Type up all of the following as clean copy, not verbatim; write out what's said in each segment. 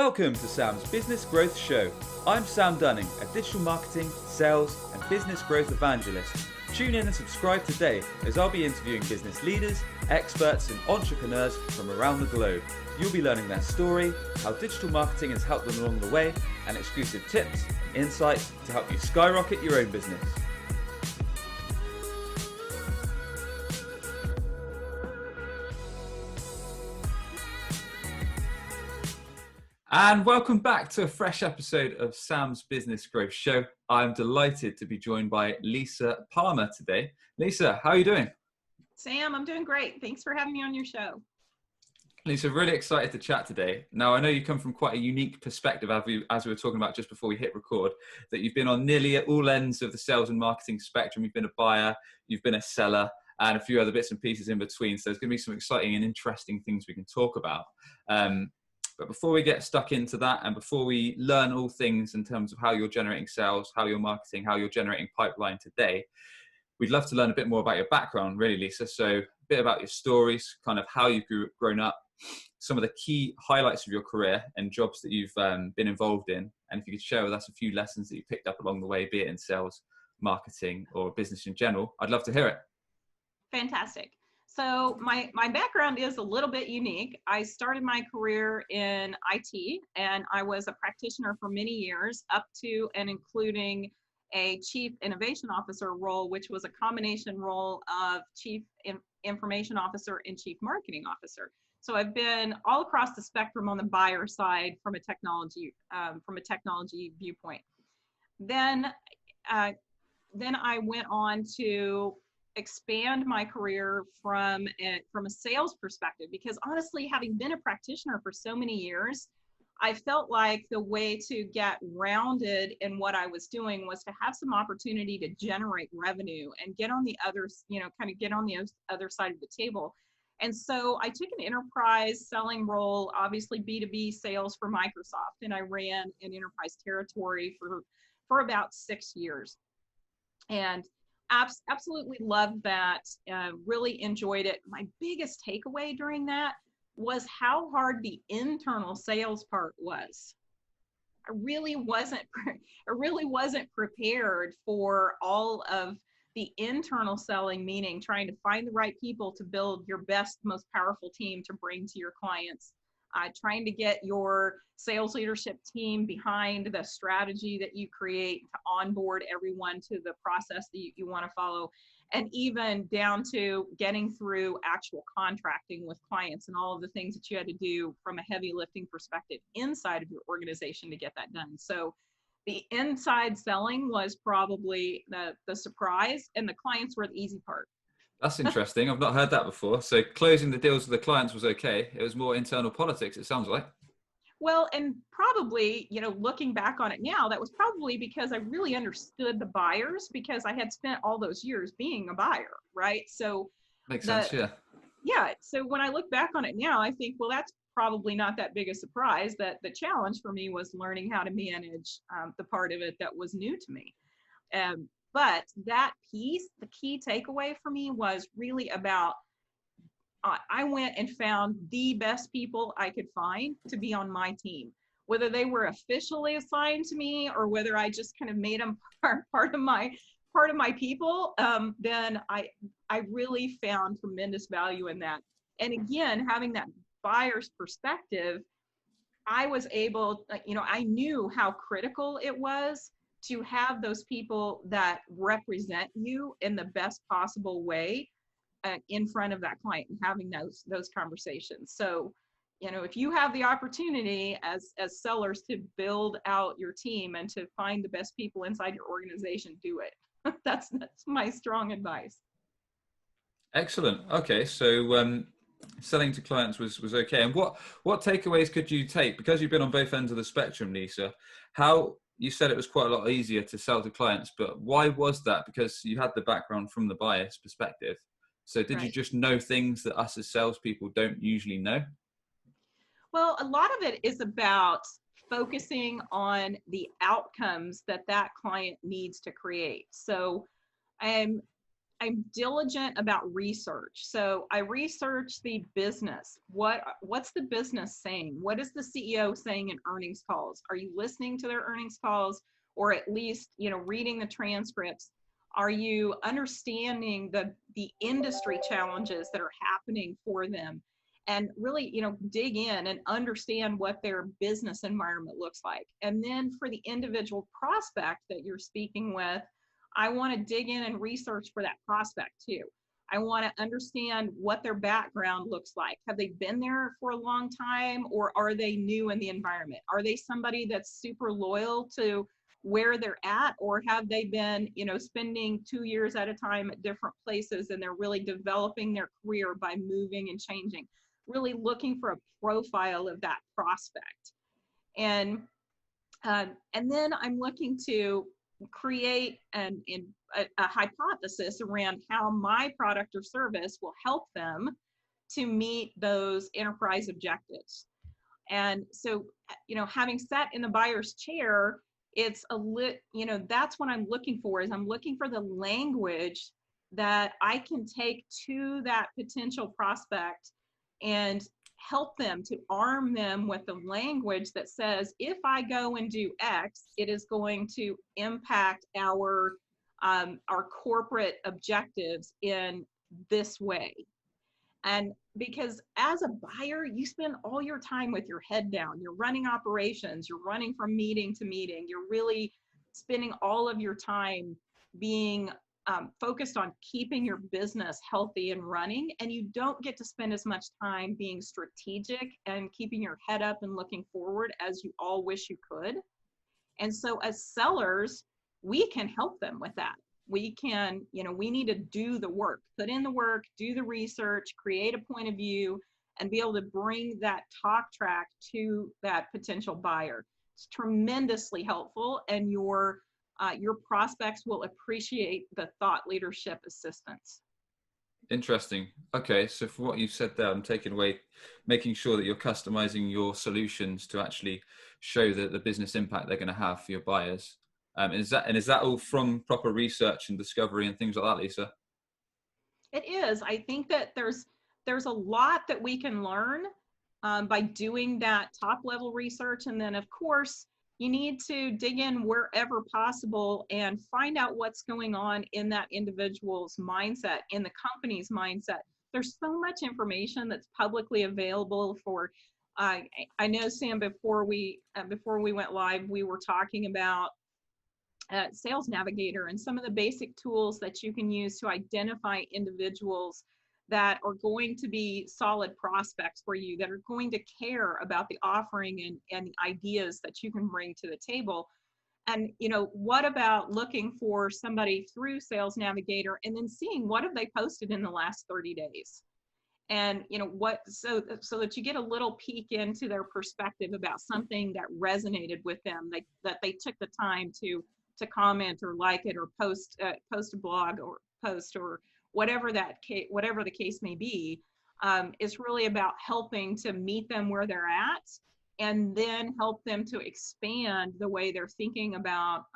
Welcome to Sam's Business Growth Show. I'm Sam Dunning, a digital marketing, sales, and business growth evangelist. Tune in and subscribe today as I'll be interviewing business leaders, experts, and entrepreneurs from around the globe. You'll be learning their story, how digital marketing has helped them along the way, and exclusive tips and insights to help you skyrocket your own business. And welcome back to a fresh episode of Sam's Business Growth Show. I'm delighted to be joined by Lisa Palmer today. Lisa, how are you doing? Sam, I'm doing great. Thanks for having me on your show. Lisa, really excited to chat today. Now, I know you come from quite a unique perspective, as we were talking about just before we hit record, that you've been on nearly at all ends of the sales and marketing spectrum. You've been a buyer, you've been a seller, and a few other bits and pieces in between. So there's going to be some exciting and interesting things we can talk about. But before we get stuck into that, and before we learn all things in terms of how you're generating sales, how you're marketing, how you're generating pipeline today, we'd love to learn a bit more about your background, really, Lisa. So a bit about your stories, kind of how you've grown up, some of the key highlights of your career and jobs that you've been involved in. And if you could share with us a few lessons that you picked up along the way, be it in sales, marketing, or business in general, I'd love to hear it. Fantastic. So my background is a little bit unique. I started my career in IT, and I was a practitioner for many years, up to and including a chief innovation officer role, which was a combination role of chief information officer and chief marketing officer. So I've been all across the spectrum on the buyer side from a technology viewpoint. Then I went on to expand my career from a sales perspective, because honestly, having been a practitioner for so many years, I felt like the way to get rounded in what I was doing was to have some opportunity to generate revenue and get on the other, get on the other side of the table. And so I took an enterprise selling role, obviously B2B sales for Microsoft, and I ran an enterprise territory for about 6 years. And absolutely loved that, really enjoyed it. My biggest takeaway during that was how hard the internal sales part was. I really wasn't prepared for all of the internal selling, meaning trying to find the right people to build your best, most powerful team to bring to your clients. Trying to get your sales leadership team behind the strategy that you create to onboard everyone to the process that you want to follow, and even down to getting through actual contracting with clients and all of the things that you had to do from a heavy lifting perspective inside of your organization to get that done. So the inside selling was probably the surprise, and the clients were the easy part. That's interesting. I've not heard that before. So closing the deals with the clients was okay. It was more internal politics, it sounds like. Well, and probably, looking back on it now, that was probably because I really understood the buyers, because I had spent all those years being a buyer, right? So makes sense, yeah. Yeah. So when I look back on it now, I think, well, that's probably not that big a surprise. That the challenge for me was learning how to manage the part of it that was new to me. But that piece, the key takeaway for me was really about, I went and found the best people I could find to be on my team, whether they were officially assigned to me or whether I just kind of made them part of my people. Then I really found tremendous value in that. And again, having that buyer's perspective, I was able, I knew how critical it was to have those people that represent you in the best possible way in front of that client and having those conversations. So, if you have the opportunity as sellers to build out your team and to find the best people inside your organization, do it. That's my strong advice. Excellent. Okay, so selling to clients was okay. And what takeaways could you take? Because you've been on both ends of the spectrum, Lisa, you said it was quite a lot easier to sell to clients, but why was that? Because you had the background from the buyer's perspective. So did you just know things that us as salespeople don't usually know? Well, a lot of it is about focusing on the outcomes that client needs to create. So I'm diligent about research. So I research the business. What's the business saying? What is the CEO saying in earnings calls? Are you listening to their earnings calls, or at least, reading the transcripts? Are you understanding the industry challenges that are happening for them? And really, dig in and understand what their business environment looks like. And then for the individual prospect that you're speaking with, I want to dig in and research for that prospect too. I want to understand what their background looks like. Have they been there for a long time, or are they new in the environment? Are they somebody that's super loyal to where they're at, or have they been, spending 2 years at a time at different places and they're really developing their career by moving and changing? Really looking for a profile of that prospect. And then I'm looking to create a hypothesis around how my product or service will help them to meet those enterprise objectives. And so, having sat in the buyer's chair, it's that's what I'm looking for. Is I'm looking for the language that I can take to that potential prospect and help them, to arm them with the language that says, if I go and do X, it is going to impact our corporate objectives in this way. And because as a buyer, you spend all your time with your head down. You're running operations, you're running from meeting to meeting. You're really spending all of your time being focused on keeping your business healthy and running. And you don't get to spend as much time being strategic and keeping your head up and looking forward as you all wish you could. And so as sellers, we can help them with that. We can, we need to do the work, put in the work, do the research, create a point of view, and be able to bring that talk track to that potential buyer. It's tremendously helpful, and your prospects will appreciate the thought leadership assistance. Interesting. Okay, so for what you've said there, I'm taking away making sure that you're customizing your solutions to actually show the business impact they're going to have for your buyers. Is that all from proper research and discovery and things like that, Lisa? It is. I think that there's a lot that we can learn by doing that top level research. And then, of course, you need to dig in wherever possible and find out what's going on in that individual's mindset, in the company's mindset. There's so much information that's publicly available for. I know, Sam, before we went live, we were talking about Sales Navigator and some of the basic tools that you can use to identify individuals that are going to be solid prospects for you, that are going to care about the offering and the ideas that you can bring to the table. And, what about looking for somebody through Sales Navigator and then seeing what have they posted in the last 30 days? And, so that you get a little peek into their perspective about something that resonated with them, that they took the time to comment or like it, or post a blog or post, or whatever the case may be, is really about helping to meet them where they're at, and then help them to expand the way they're thinking about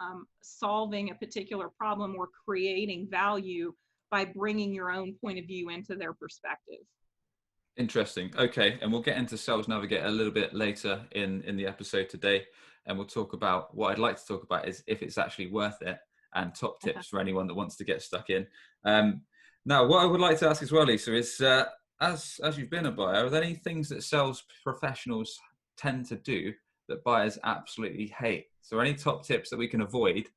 solving a particular problem or creating value by bringing your own point of view into their perspective. Interesting. Okay, and we'll get into Sales Navigator a little bit later in the episode today, and we'll talk about what I'd like to talk about is if it's actually worth it, and top tips for anyone that wants to get stuck in. Now, what I would like to ask as well, Lisa, is as you've been a buyer, are there any things that sales professionals tend to do that buyers absolutely hate? So any top tips that we can avoid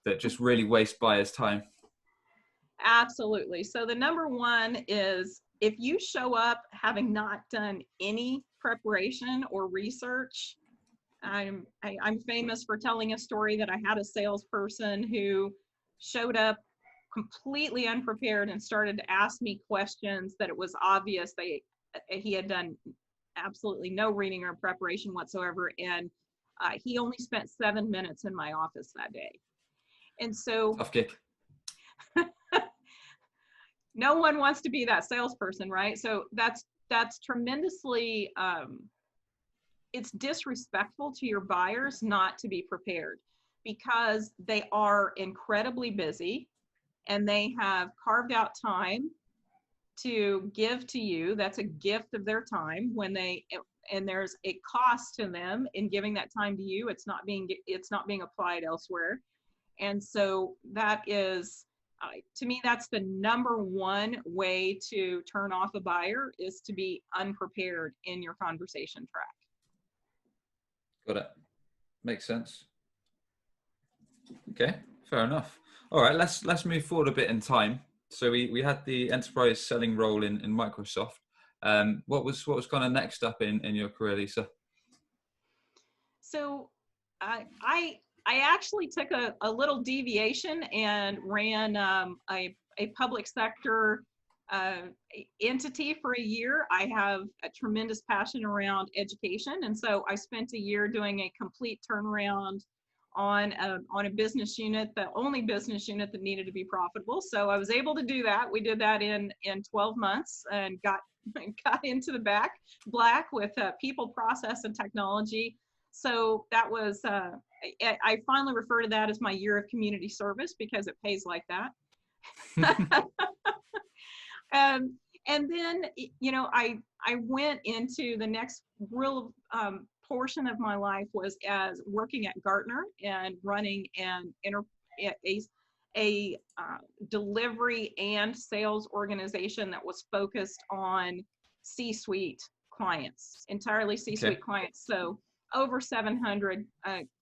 that just really waste buyers' time? Absolutely. So the number one is, if you show up having not done any preparation or research, I'm famous for telling a story that I had a salesperson who showed up completely unprepared and started to ask me questions that it was obvious he had done absolutely no reading or preparation whatsoever. And he only spent 7 minutes in my office that day. And so Tough kick. No one wants to be that salesperson, right? So that's tremendously, it's disrespectful to your buyers not to be prepared, because they are incredibly busy and they have carved out time to give to you. That's a gift of their time and there's a cost to them in giving that time to you. It's not being applied elsewhere. And so that is, to me, that's the number one way to turn off a buyer, is to be unprepared in your conversation track. Got it. Makes sense. Okay, fair enough. All right, let's move forward a bit in time. So we had the enterprise selling role in Microsoft. What was kind of next up in your career, Lisa? So I actually took a little deviation and ran a public sector entity for a year. I have a tremendous passion around education, and so I spent a year doing a complete turnaround on a business unit, the only business unit that needed to be profitable. So I was able to do that. We did that in 12 months and got into the black with people, process, and technology. So that was, I finally refer to that as my year of community service, because it pays like that. And then, I went into the next real portion of my life was as working at Gartner and running a delivery and sales organization that was focused on C-suite clients, entirely C-suite clients. So over 700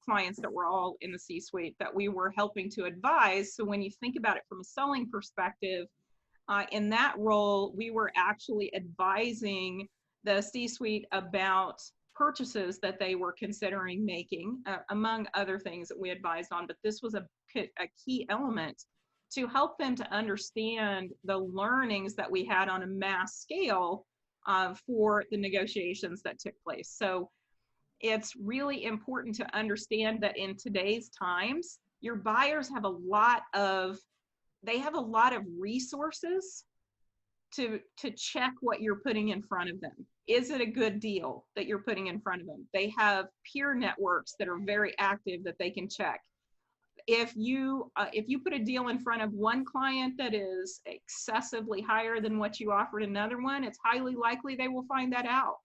clients that were all in the C-suite that we were helping to advise. So when you think about it from a selling perspective, in that role, we were actually advising the C-suite about purchases that they were considering making, among other things that we advised on. But this was a key element to help them to understand the learnings that we had on a mass scale for the negotiations that took place. So it's really important to understand that in today's times, your buyers have a lot of resources to check what you're putting in front of them. Is it a good deal that you're putting in front of them? They have peer networks that are very active that they can check. If you put a deal in front of one client that is excessively higher than what you offered another one, it's highly likely they will find that out.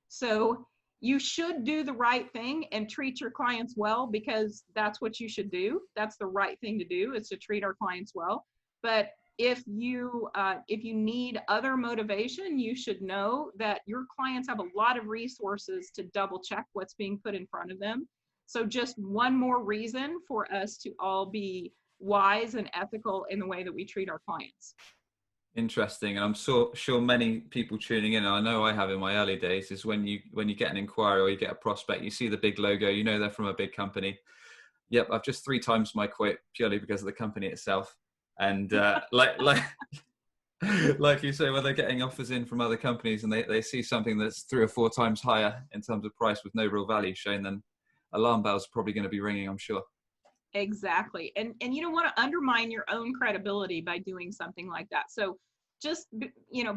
So you should do the right thing and treat your clients well, because that's what you should do. That's the right thing to do, is to treat our clients well. But if you need other motivation, you should know that your clients have a lot of resources to double check what's being put in front of them. So just one more reason for us to all be wise and ethical in the way that we treat our clients. Interesting. And I'm sure many people tuning in, and I know I have in my early days, is when you get an inquiry or you get a prospect, you see the big logo, you know they're from a big company. Yep, I've just 3 times my quote purely because of the company itself. And like you say, when they're getting offers in from other companies and they see something that's 3 or 4 times higher in terms of price with no real value shown, then alarm bells are probably going to be ringing, I'm sure. Exactly. And you don't want to undermine your own credibility by doing something like that. So just,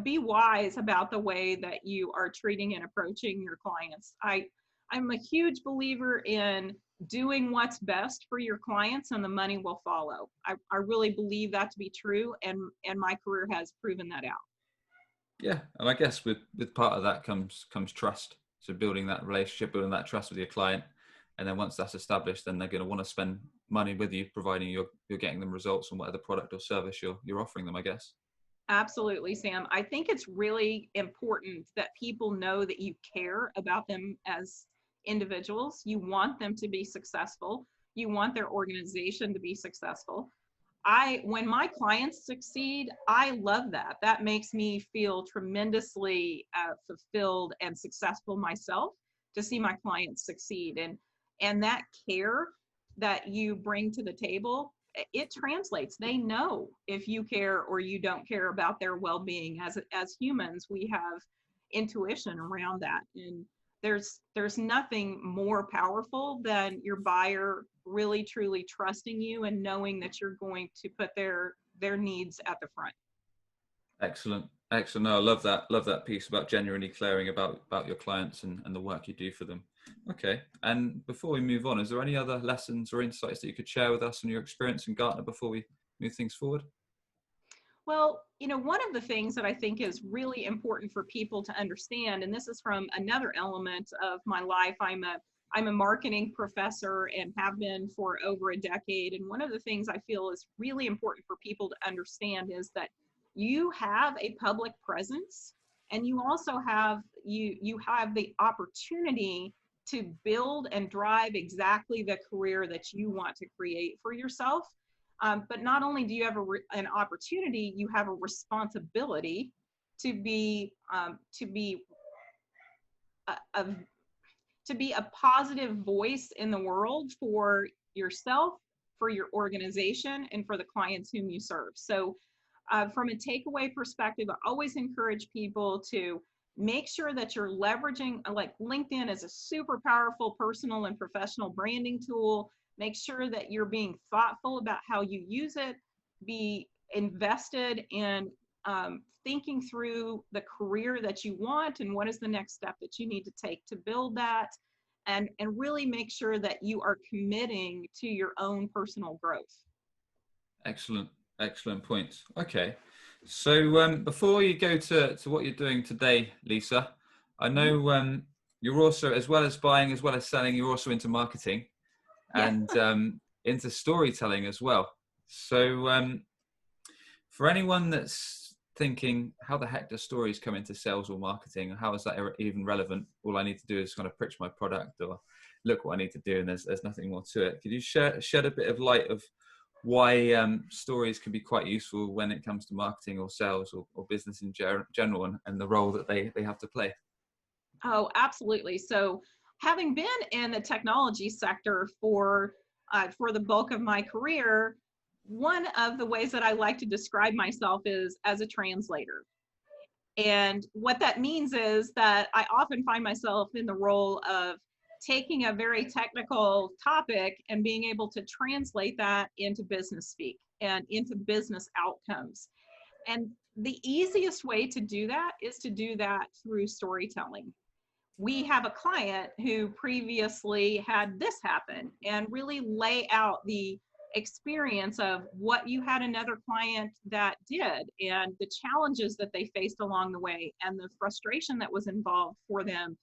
be wise about the way that you are treating and approaching your clients. I'm a huge believer in doing what's best for your clients, and the money will follow. I really believe that to be true, and my career has proven that out. Yeah, and I guess with part of that comes trust. So building that relationship, building that trust with your client, and then once that's established, then they're going to want to spend money with you, providing you're getting them results on whatever product or service you're offering them, I guess. Absolutely, Sam. I think it's really important that people know that you care about them as individuals. You want them to be successful. You want their organization to be successful. When my clients succeed, I love that. That makes me feel tremendously fulfilled and successful myself, to see my clients succeed. And that care that you bring to the table, it translates. They know if you care or you don't care about their well-being. As humans, we have intuition around that. And there's nothing more powerful than your buyer really truly trusting you and knowing that you're going to put their needs at the front. Excellent. No, I love that piece about genuinely caring about your clients and the work you do for them. Okay. And before we move on, is there any other lessons or insights that you could share with us on your experience in Gartner before we move things forward? Well, one of the things that I think is really important for people to understand, and this is from another element of my life. I'm a marketing professor and have been for over a decade. And one of the things I feel is really important for people to understand is that you have a public presence, and you also have you have the opportunity to build and drive exactly the career that you want to create for yourself. But not only do you have an opportunity, you have a responsibility to be a, a to be a positive voice in the world for yourself, for your organization, and for the clients whom you serve. So, from a takeaway perspective, I always encourage people to make sure that you're leveraging, like LinkedIn is a super powerful personal and professional branding tool. Make sure that you're being thoughtful about how you use it, be invested in thinking through the career that you want and what is the next step that you need to take to build that, and really make sure that you are committing to your own personal growth. Excellent points. Okay, so before you go to what you're doing today, Lisa, I know you're also, as well as buying, as well as selling, you're also into marketing Yeah. and into storytelling as well. So for anyone that's thinking, how the heck does stories come into sales or marketing? How is that even relevant? All I need to do is kind of pitch my product or look what I need to do, and there's nothing more to it. Could you shed a bit of light of why stories can be quite useful when it comes to marketing or sales or business in general, and the role that they have to play? Oh, absolutely. So, having been in the technology sector for the bulk of my career, one of the ways that I like to describe myself is as a translator. And what that means is that I often find myself in the role of taking a very technical topic and being able to translate that into business speak and into business outcomes. And the easiest way to do that is to do that through storytelling. We have a client who previously had this happen, and really lay out the experience of what you had another client that did, and the challenges that they faced along the way, and the frustration that was involved for them.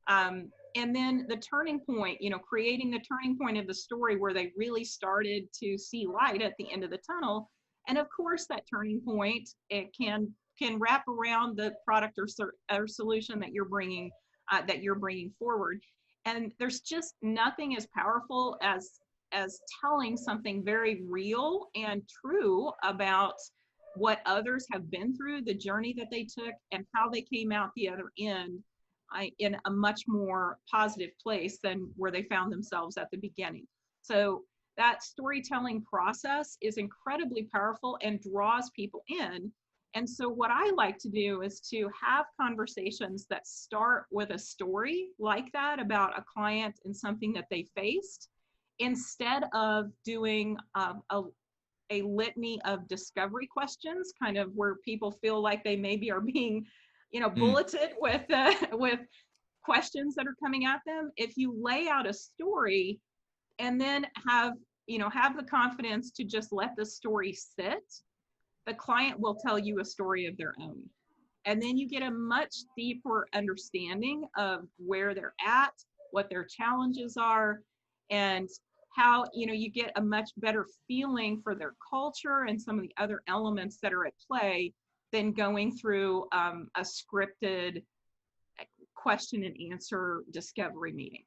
And then the turning point, creating the turning point of the story where they really started to see light at the end of the tunnel. And of course, that turning point, it can wrap around the product or solution that you're bringing forward. And there's just nothing as powerful as telling something very real and true about what others have been through, the journey that they took, and how they came out the other end in a much more positive place than where they found themselves at the beginning. So that storytelling process is incredibly powerful and draws people in. And so what I like to do is to have conversations that start with a story like that about a client and something that they faced, instead of doing a litany of discovery questions, kind of where people feel like they maybe are being, bulleted with questions that are coming at them. If you lay out a story and then have the confidence to just let the story sit, the client will tell you a story of their own. And then you get a much deeper understanding of where they're at, what their challenges are, and how, you get a much better feeling for their culture and some of the other elements that are at play than going through a scripted question and answer discovery meeting.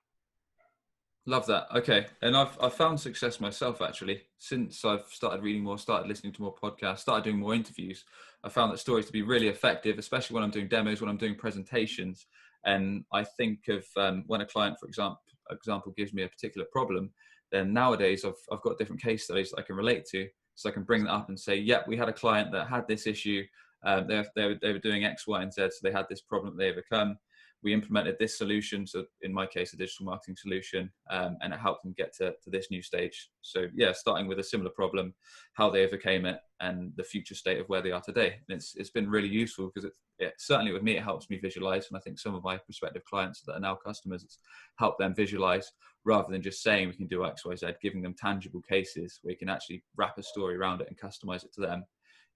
Love that. Okay. And I've found success myself, actually, since I've started reading more, started listening to more podcasts, started doing more interviews. I found that stories to be really effective, especially when I'm doing demos, when I'm doing presentations. And I think of when a client, for example, gives me a particular problem, then nowadays I've got different case studies that I can relate to. So I can bring that up and say, yep, we had a client that had this issue. They were doing X, Y, and Z. So they had this problem that they overcome. We implemented this solution, so in my case, a digital marketing solution, and it helped them get to this new stage. So yeah, starting with a similar problem, how they overcame it, and the future state of where they are today. And it's been really useful because it certainly with me, it helps me visualize. And I think some of my prospective clients that are now customers, it's helped them visualize rather than just saying we can do X, Y, Z, giving them tangible cases where you can actually wrap a story around it and customize it to them.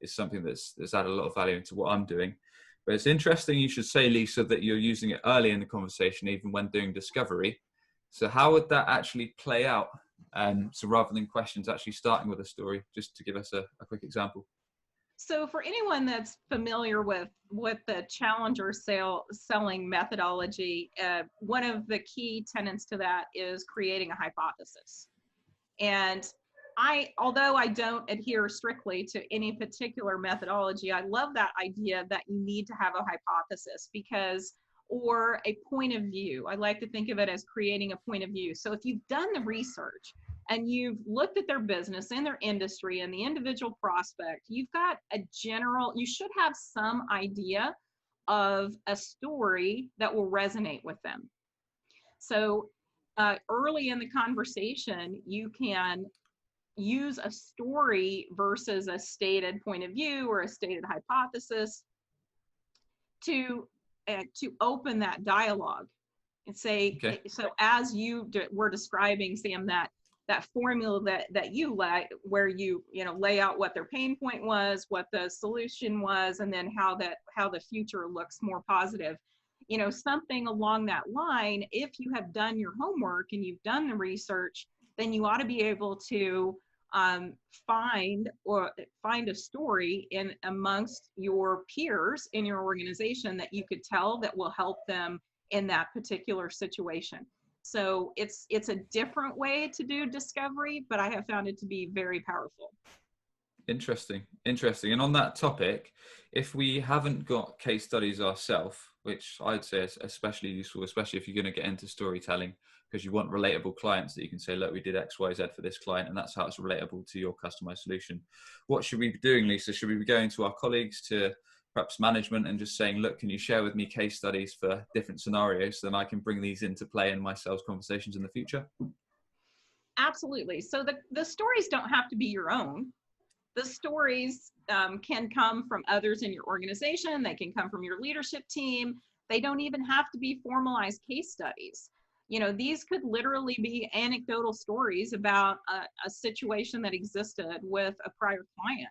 is something that's added a lot of value into what I'm doing. But it's interesting you should say, Lisa, that you're using it early in the conversation, even when doing discovery. So how would that actually play out? So rather than questions, actually starting with a story, just to give us a quick example. So for anyone that's familiar with the challenger selling methodology, one of the key tenets to that is creating a hypothesis. And although I don't adhere strictly to any particular methodology, I love that idea that you need to have a hypothesis or a point of view. I like to think of it as creating a point of view. So if you've done the research and you've looked at their business and their industry and the individual prospect, you should have some idea of a story that will resonate with them. So early in the conversation, you can use a story versus a stated point of view or a stated hypothesis to open that dialogue and say, Okay. so as you were describing, Sam, that formula that you like, where you lay out what their pain point was, what the solution was, and then how the future looks more positive. Something along that line. If you have done your homework and you've done the research, then you ought to be able to find a story in amongst your peers in your organization that you could tell that will help them in that particular situation. So it's a different way to do discovery, but I have found it to be very powerful. Interesting. And on that topic, if we haven't got case studies ourselves, which I'd say is especially useful, especially if you're going to get into storytelling, because you want relatable clients that you can say, look, we did X, Y, Z for this client, and that's how it's relatable to your customized solution. What should we be doing, Lisa? Should we be going to our colleagues, to perhaps management, and just saying, look, can you share with me case studies for different scenarios so then I can bring these into play in my sales conversations in the future? Absolutely. So the stories don't have to be your own. The stories can come from others in your organization. They can come from your leadership team. They don't even have to be formalized case studies. These could literally be anecdotal stories about a situation that existed with a prior client.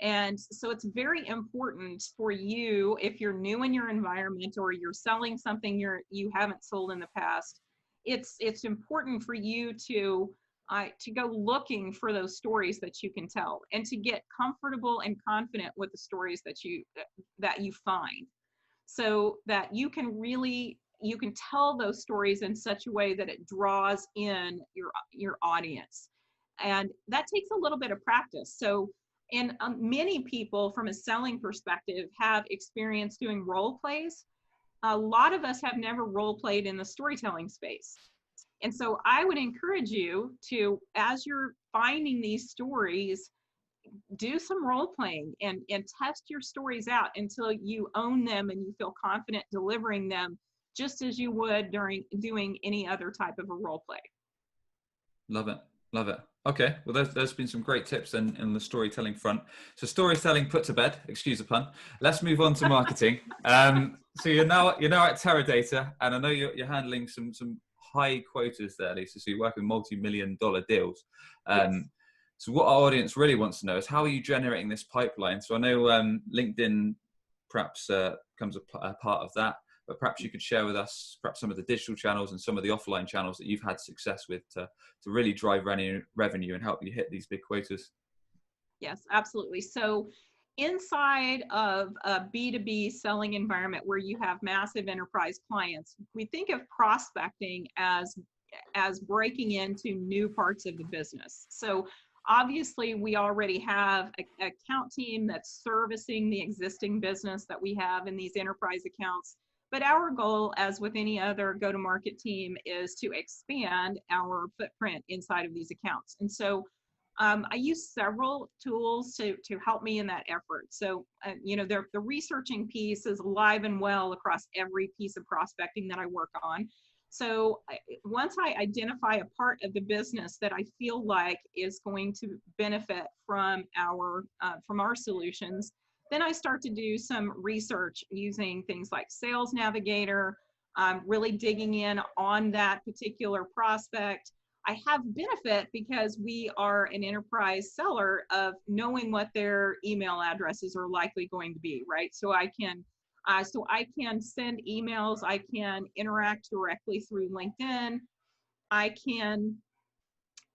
And so it's very important for you, if you're new in your environment or you're selling something you haven't sold in the past, it's important for you to go looking for those stories that you can tell, and to get comfortable and confident with the stories that you find, so that you can tell those stories in such a way that it draws in your audience. And that takes a little bit of practice. So, and many people from a selling perspective have experience doing role plays. A lot of us have never role played in the storytelling space. And so I would encourage you to, as you're finding these stories, do some role playing and test your stories out until you own them and you feel confident delivering them, just as you would during doing any other type of a role play. Love it. Okay, well, there's been some great tips in the storytelling front. So storytelling put to bed, excuse the pun. Let's move on to marketing. So you're now at Teradata, and I know you're handling some high quotas there, Lisa. So you work with multi-million-dollar deals. Yes. So what our audience really wants to know is, how are you generating this pipeline? So I know LinkedIn perhaps comes a part of that, but perhaps you could share with us perhaps some of the digital channels and some of the offline channels that you've had success with to really drive revenue and help you hit these big quotas. Yes, absolutely. So inside of a B2B selling environment where you have massive enterprise clients, we think of prospecting as breaking into new parts of the business. So obviously we already have an account team that's servicing the existing business that we have in these enterprise accounts. But our goal, as with any other go-to-market team, is to expand our footprint inside of these accounts. And so I use several tools to help me in that effort. So, the researching piece is alive and well across every piece of prospecting that I work on. So once I identify a part of the business that I feel like is going to benefit from our solutions, then I start to do some research using things like Sales Navigator, really digging in on that particular prospect, I have benefit because we are an enterprise seller of knowing what their email addresses are likely going to be, right? So I can send emails, I can interact directly through LinkedIn, I can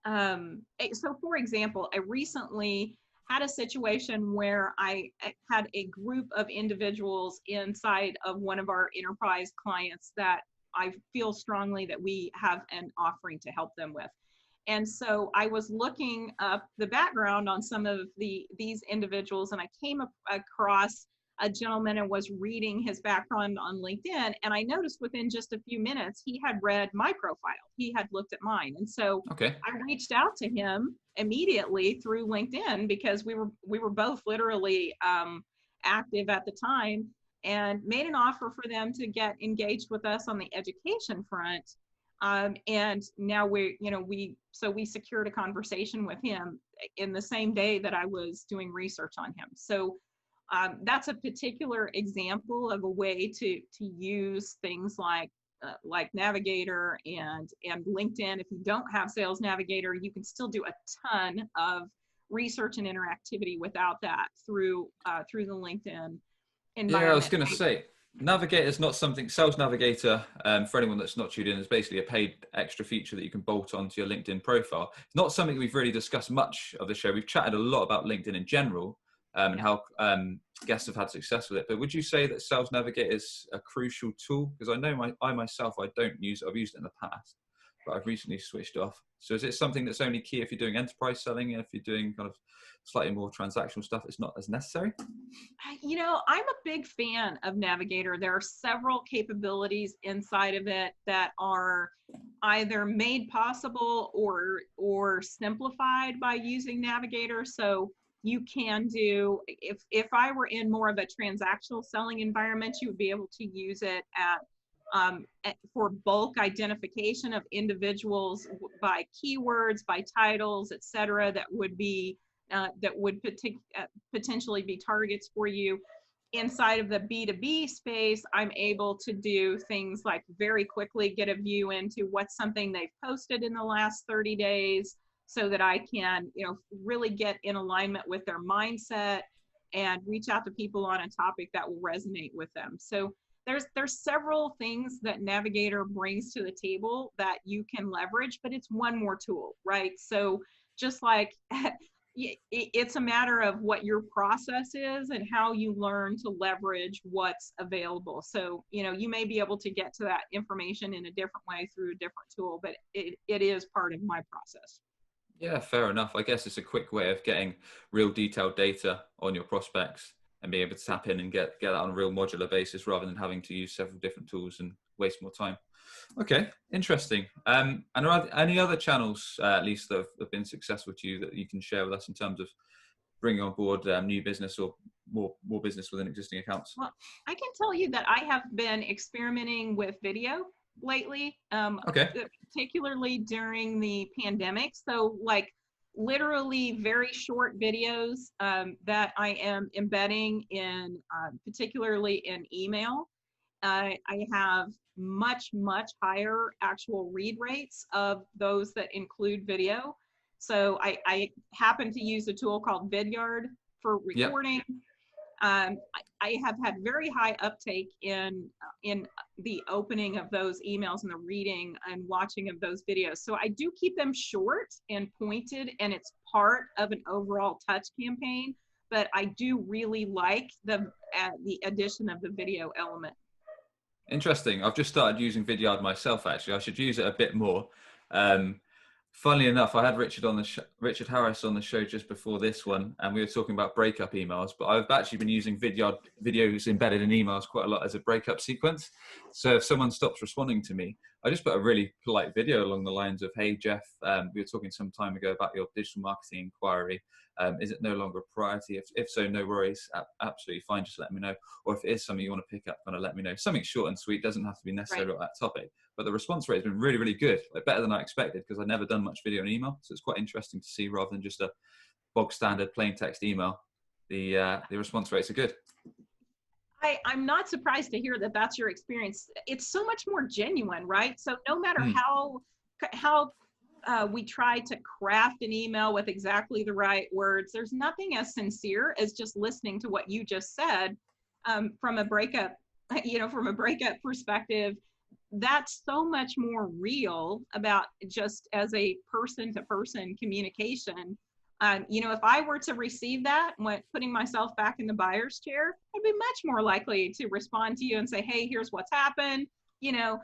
so for example, I recently had a situation where I had a group of individuals inside of one of our enterprise clients that I feel strongly that we have an offering to help them with. And so I was looking up the background on some of these individuals, and I came across a gentleman and was reading his background on LinkedIn. And I noticed within just a few minutes, he had read my profile. He had looked at mine. And so Okay. I reached out to him immediately through LinkedIn because we were both literally active at the time, and made an offer for them to get engaged with us on the education front. And now we secured a conversation with him in the same day that I was doing research on him. So that's a particular example of a way to use things like Navigator and LinkedIn. If you don't have Sales Navigator, you can still do a ton of research and interactivity without that through the LinkedIn Yeah, I was environment. going to say, Navigator is not something, Sales Navigator, for anyone that's not tuned in, is basically a paid extra feature that you can bolt onto your LinkedIn profile. It's not something we've really discussed much of the show. We've chatted a lot about LinkedIn in general, and how guests have had success with it. But would you say that Sales Navigator is a crucial tool? Because I know I myself, I don't use it. I've used it in the past, but I've recently switched off. So is it something that's only key if you're doing enterprise selling, and if you're doing kind of slightly more transactional stuff, it's not as necessary? I'm a big fan of Navigator. There are several capabilities inside of it that are either made possible or simplified by using Navigator. So you can do, if I were in more of a transactional selling environment, you would be able to use it for bulk identification of individuals by keywords, by titles, etc. That would be potentially be targets for you. Inside of the B2B space, I'm able to do things like very quickly get a view into what's something they've posted in the last 30 days so that I can, really get in alignment with their mindset and reach out to people on a topic that will resonate with them. So there's several things that Navigator brings to the table that you can leverage, but it's one more tool, right? So just like it's a matter of what your process is and how you learn to leverage what's available. So, you may be able to get to that information in a different way through a different tool, but it is part of my process. Yeah, fair enough. I guess it's a quick way of getting real detailed data on your prospects and being able to tap in and get that on a real modular basis rather than having to use several different tools and waste more time. Okay, interesting. And are there any other channels, at least, that have been successful to you that you can share with us in terms of bringing on board new business or more business within existing accounts? Well, I can tell you that I have been experimenting with video lately, Okay. particularly during the pandemic. So like literally very short videos that I am embedding in, particularly in email. I have much higher actual read rates of those that include video. So I happen to use a tool called Vidyard for Yeah. recording. I have had very high uptake in the opening of those emails and the reading and watching of those videos. So I do keep them short and pointed, and it's part of an overall touch campaign. But I do really like the addition of the video element. Interesting. I've just started using Vidyard myself. Actually, I should use it a bit more. Funnily enough, I had Richard Harris on the show just before this one, and we were talking about breakup emails. But I've actually been using Vidyard videos embedded in emails quite a lot as a breakup sequence. So if someone stops responding to me, I just put a really polite video along the lines of, "Hey Jeff, we were talking some time ago about your digital marketing inquiry. Is it no longer a priority? If so, no worries. Absolutely fine. Just let me know. Or if it is something you want to pick up, kind of let me know." Something short and sweet, doesn't have to be necessarily about that topic. But the response rate has been really, really good, like better than I expected, because I've never done much video and email. So it's quite interesting to see, rather than just a bog standard plain text email, the response rates are good. I'm not surprised to hear that that's your experience. It's so much more genuine, right? So no matter how we try to craft an email with exactly the right words. There's nothing as sincere as just listening to what you just said, from a breakup, from a breakup perspective. That's so much more real about just as a person to person communication. If I were to receive that, when putting myself back in the buyer's chair, I'd be much more likely to respond to you and say, hey, here's what's happened. you know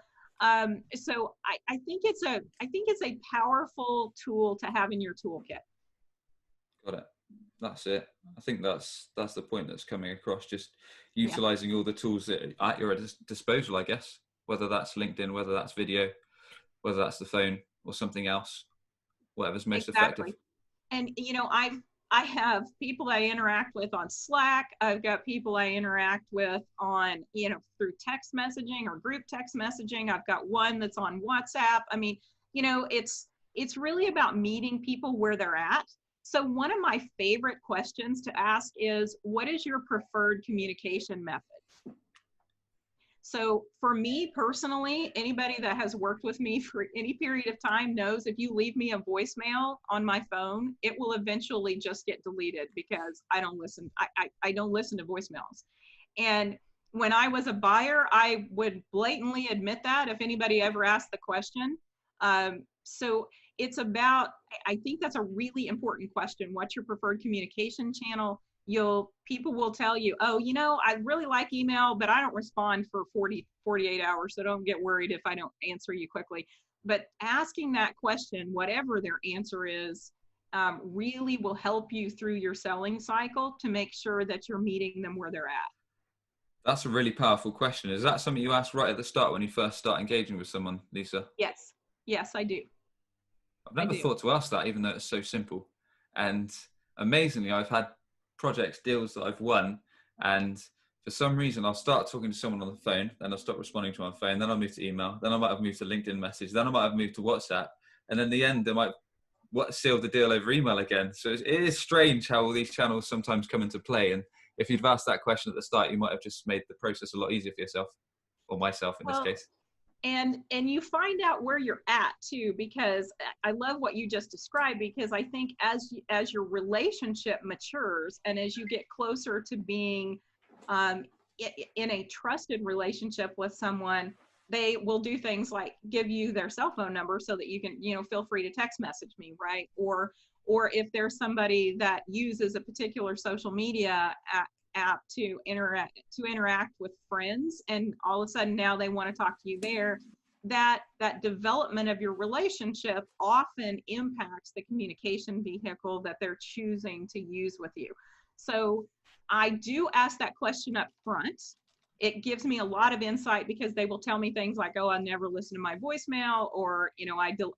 so I think it's a powerful tool to have in your toolkit. Got it. That's it. I think that's the point that's coming across. Just Yeah, utilizing all the tools that are at your disposal, I guess. Whether that's LinkedIn, whether that's video, whether that's the phone or something else, whatever's most effective. exactly. And I have people I interact with on Slack. I've got people I interact with on, through text messaging or group text messaging. I've got one that's on WhatsApp. I mean, it's really about meeting people where they're at. So one of my favorite questions to ask is, what is your preferred communication method? So for me personally, anybody that has worked with me for any period of time knows if you leave me a voicemail on my phone, it will eventually just get deleted because I don't listen. I don't listen to voicemails. And when I was a buyer, I would blatantly admit that if anybody ever asked the question. So it's about, I think that's a really important question. What's your preferred communication channel? People will tell you, oh, I really like email, but I don't respond for 48 hours. So don't get worried if I don't answer you quickly. But asking that question, whatever their answer is, really will help you through your selling cycle to make sure that you're meeting them where they're at. That's a really powerful question. Is that something you ask right at the start when you first start engaging with someone, Lisa? Yes. Yes, I do. I've never thought to ask that, even though it's so simple. And amazingly, I've had projects, deals that I've won, and for some reason I'll start talking to someone on the phone, then I'll stop responding to my phone, then I'll move to email, then I might have moved to LinkedIn message, then I might have moved to WhatsApp, and then in the end I might seal the deal over email again. So it is strange how all these channels sometimes come into play, and if you'd asked that question at the start, you might have just made the process a lot easier for yourself, or myself in this case. And you find out where you're at too, because I love what you just described, because I think as your relationship matures and as you get closer to being in a trusted relationship with someone, they will do things like give you their cell phone number so that you can, feel free to text message me, right? Or if there's somebody that uses a particular social media app to interact with friends, and all of a sudden now they want to talk to you there, that development of your relationship often impacts the communication vehicle that they're choosing to use with you. So I do ask that question up front. It gives me a lot of insight because they will tell me things like, oh, I never listen to my voicemail, or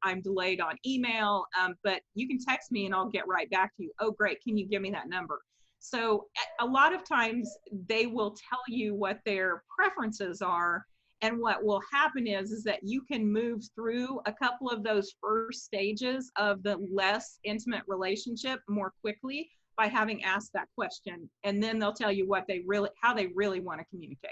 I'm delayed on email, but you can text me and I'll get right back to you. Oh, great, can you give me that number? So a lot of times they will tell you what their preferences are, and what will happen is that you can move through a couple of those first stages of the less intimate relationship more quickly by having asked that question, and then they'll tell you how they really want to communicate.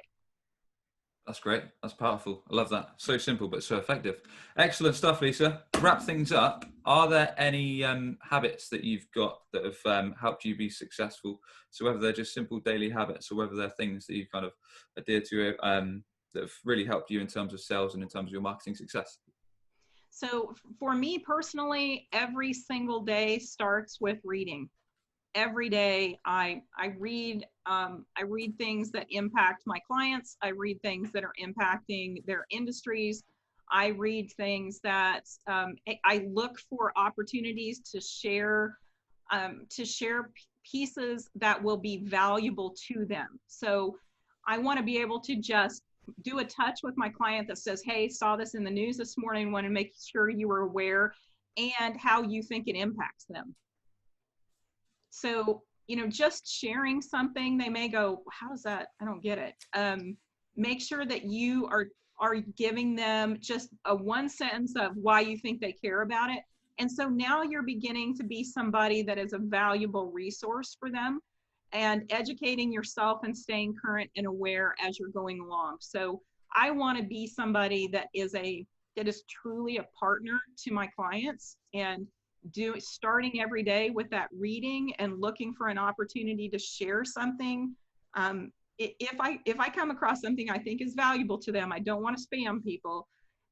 That's great. That's powerful. I love that. So simple, but so effective. Excellent stuff, Lisa. To wrap things up, are there any habits that you've got that have helped you be successful? So whether they're just simple daily habits or whether they're things that you kind of adhere to that have really helped you in terms of sales and in terms of your marketing success? So for me personally, every single day starts with reading. Every day I read things that impact my clients. I read things that are impacting their industries. I read things that I look for opportunities to share pieces that will be valuable to them. So I want to be able to just do a touch with my client that says, hey, saw this in the news this morning, want to make sure you were aware, and how you think it impacts them. So, just sharing something, they may go, how's that? I don't get it. Make sure that you are giving them just a one sentence of why you think they care about it. And so now you're beginning to be somebody that is a valuable resource for them, and educating yourself and staying current and aware as you're going along. So I want to be somebody that is a that is truly a partner to my clients, and starting every day with that reading and looking for an opportunity to share something. If I come across something I think is valuable to them, I don't want to spam people,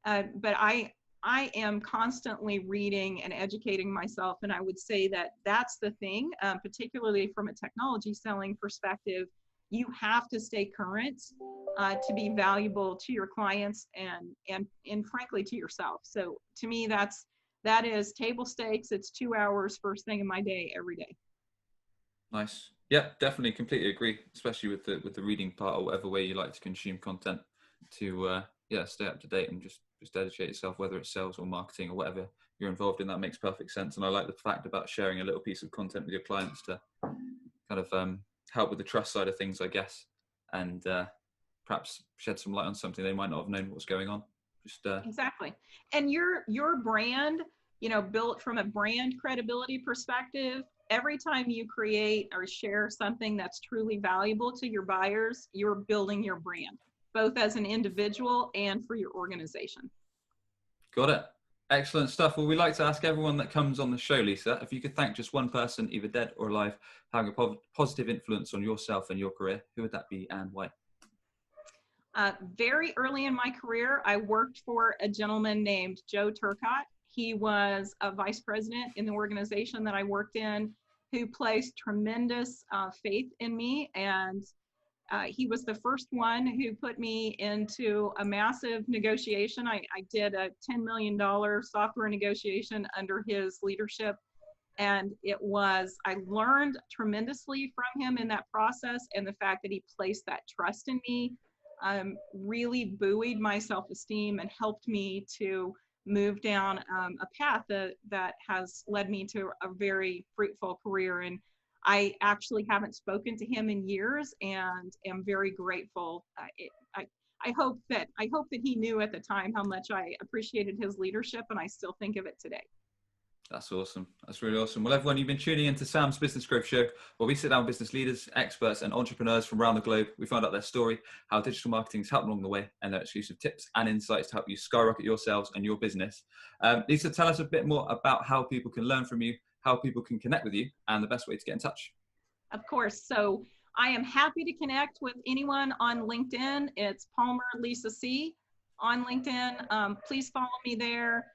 but I am constantly reading and educating myself. And I would say that that's the thing, particularly from a technology selling perspective. You have to stay current to be valuable to your clients and frankly to yourself. So to me, that is table stakes. It's 2 hours first thing in my day every day. Nice. Yeah, definitely, completely agree. Especially with the reading part, or whatever way you like to consume content, to stay up to date and just dedicate yourself, whether it's sales or marketing or whatever you're involved in. That makes perfect sense. And I like the fact about sharing a little piece of content with your clients to kind of help with the trust side of things, I guess, and perhaps shed some light on something they might not have known what was going on. Exactly. And your brand, built from a brand credibility perspective, every time you create or share something that's truly valuable to your buyers, you're building your brand, both as an individual and for your organization. Got it. Excellent stuff. Well, we like to ask everyone that comes on the show, Lisa, if you could thank just one person, either dead or alive, having a positive influence on yourself and your career, who would that be and why? Very early in my career, I worked for a gentleman named Joe Turcotte. He was a vice president in the organization that I worked in, who placed tremendous faith in me. And he was the first one who put me into a massive negotiation. I did a $10 million software negotiation under his leadership. And I learned tremendously from him in that process. And the fact that he placed that trust in me really buoyed my self-esteem and helped me to move down a path that has led me to a very fruitful career. And I actually haven't spoken to him in years, and am very grateful. I hope that he knew at the time how much I appreciated his leadership, and I still think of it today. That's awesome. That's really awesome. Well, everyone, you've been tuning into Sam's Business Growth Show, where we sit down with business leaders, experts, and entrepreneurs from around the globe. We find out their story, how digital marketing has helped along the way, and their exclusive tips and insights to help you skyrocket your sales and your business. Lisa, tell us a bit more about how people can learn from you, how people can connect with you, and the best way to get in touch. Of course. So I am happy to connect with anyone on LinkedIn. It's Palmer Lisa C on LinkedIn. Please follow me there.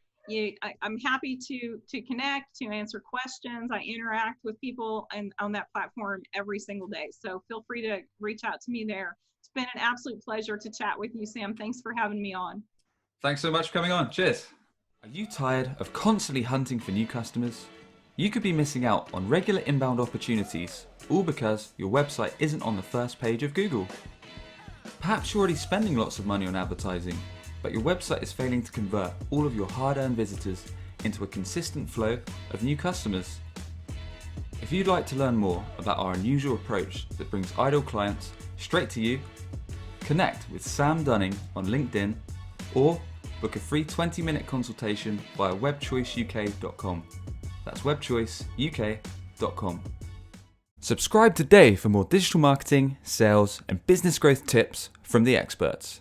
I'm happy to connect, to answer questions. I interact with people on that platform every single day. So feel free to reach out to me there. It's been an absolute pleasure to chat with you, Sam. Thanks for having me on. Thanks so much for coming on. Cheers. Are you tired of constantly hunting for new customers? You could be missing out on regular inbound opportunities, all because your website isn't on the first page of Google. Perhaps you're already spending lots of money on advertising, but your website is failing to convert all of your hard-earned visitors into a consistent flow of new customers. If you'd like to learn more about our unusual approach that brings idle clients straight to you, connect with Sam Dunning on LinkedIn or book a free 20-minute consultation via webchoiceuk.com. That's webchoiceuk.com. Subscribe today for more digital marketing, sales, and business growth tips from the experts.